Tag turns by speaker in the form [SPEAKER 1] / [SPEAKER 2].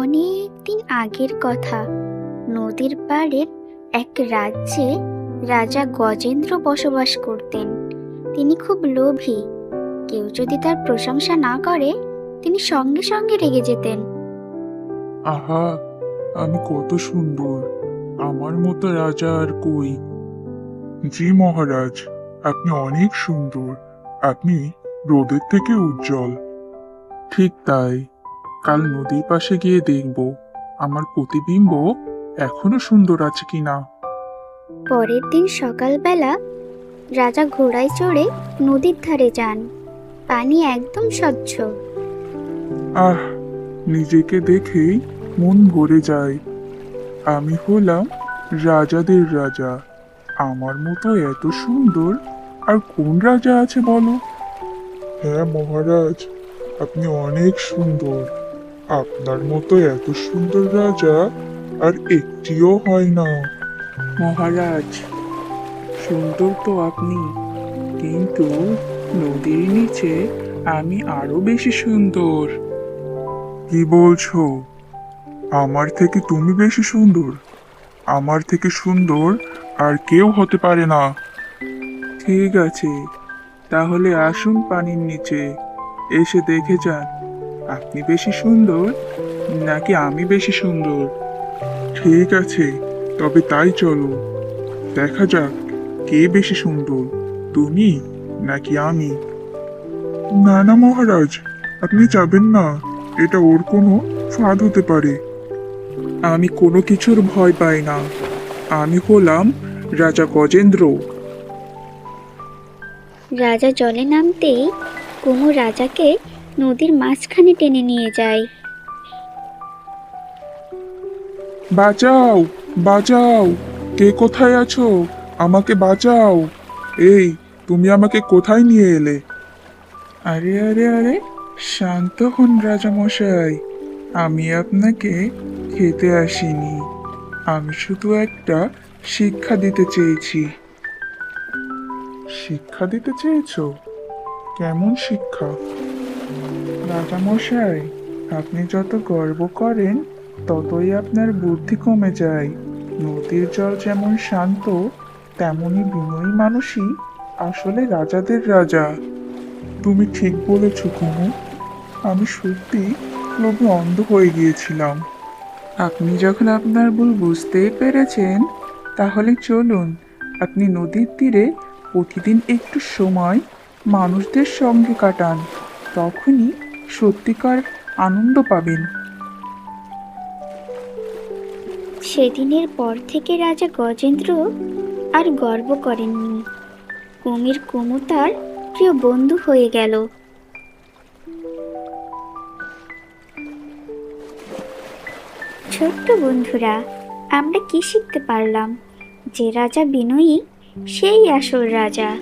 [SPEAKER 1] অনেক দিন আগের কথা। নদীর পাড়ের এক রাজ্যে রাজা গজেন্দ্র বসবাস করতেন। তিনি খুব লোভী। কেউ যদি তার প্রশংসা না করে তিনি সঙ্গে সঙ্গে রেগে যেতেন।
[SPEAKER 2] আহা, আমি কত সুন্দর! আমার মতো রাজা আর কই? জি মহারাজ, আপনি অনেক সুন্দর। আপনি রোদের থেকে উজ্জ্বল। ঠিক তাই। কাল নদীর পাশে গিয়ে দেখব আমার প্রতিবিম্ব এখনো সুন্দর আছে কিনা।
[SPEAKER 1] পরের দিন সকালবেলা রাজা ঘোড়ায় চড়ে নদীর ধারে যান। পানি একদম স্বচ্ছ।
[SPEAKER 2] আহ, নিজেকে দেখেই মন ভরে যায়। আমি হলাম রাজাদের রাজা। আমার মতো এত সুন্দর আর কোন রাজা আছে বলো? হ্যাঁ মহারাজ, আপনি অনেক সুন্দর। আপনার মতো এত সুন্দর রাজা আর একটিও হয় না।
[SPEAKER 3] মহারাজ, সুন্দর তো আপনি, কিন্তু নদীর নিচে আমি আরো বেশি সুন্দর।
[SPEAKER 2] কি বলছো? আমার থেকে তুমি বেশি সুন্দর? আমার থেকে সুন্দর আর কেউ হতে পারে না।
[SPEAKER 3] ঠিক আছে, তাহলে আসুন পানির নিচে, এসে দেখে যান আপনি বেশি সুন্দর নাকি আমি বেশি সুন্দর।
[SPEAKER 2] ঠিক আছে, তবে তাই চলো। দেখা যাক কে বেশি সুন্দর, তুমি নাকি আমি। না না মহারাজ, আপনি যাবেন না। এটা ওর কোনো ফাঁদ হতে পারে।
[SPEAKER 3] আমি কোনো কিছুর ভয় পাই না। আমি হলাম রাজা গজেন্দ্র।
[SPEAKER 1] রাজা জলে নামতেই কুমু রাজাকে নদীর মাঝখানে টেনে নিয়ে যায়।
[SPEAKER 2] বাঁচাও, বাঁচাও! কে কোথায় আছো? আমাকে বাঁচাও! এই, তুমি আমাকে কোথায় নিয়ে এলে?
[SPEAKER 3] আরে আরে আরে, শান্ত হন রাজামশাই। আমি আপনাকে খেতে আসিনি, আমি শুধু একটা শিক্ষা দিতে চেয়েছি।
[SPEAKER 2] শিক্ষা দিতে চেয়েছো? কেমন শিক্ষা?
[SPEAKER 3] রাজামশাই, আপনি যত গর্ব করেন ততই আপনার বুদ্ধি কমে যায়। নদীর জল যেমন শান্ত, তেমনি বিনয়ী মানুষই আসলে রাজাদের রাজা।
[SPEAKER 2] তুমি ঠিক বলেছ কুমু। আমি সত্যি লোভে অন্ধ হয়ে গিয়েছিলাম।
[SPEAKER 3] আপনি যখন আপনার ভুল বুঝতেই পেরেছেন, তাহলে চলুন আপনি নদীর তীরে প্রতিদিন একটু সময় মানুষদের সঙ্গে কাটান। তখনই সত্যিকার আনন্দ পাবেন।
[SPEAKER 1] সেদিনের পর থেকে রাজা গজেন্দ্র আর গর্ব করেননি। কুমির কুমু তার প্রিয় বন্ধু হয়ে গেল। ছোট্ট বন্ধুরা, আমরা কি শিখতে পারলাম? যে রাজা বিনয়ী সেই আসল রাজা।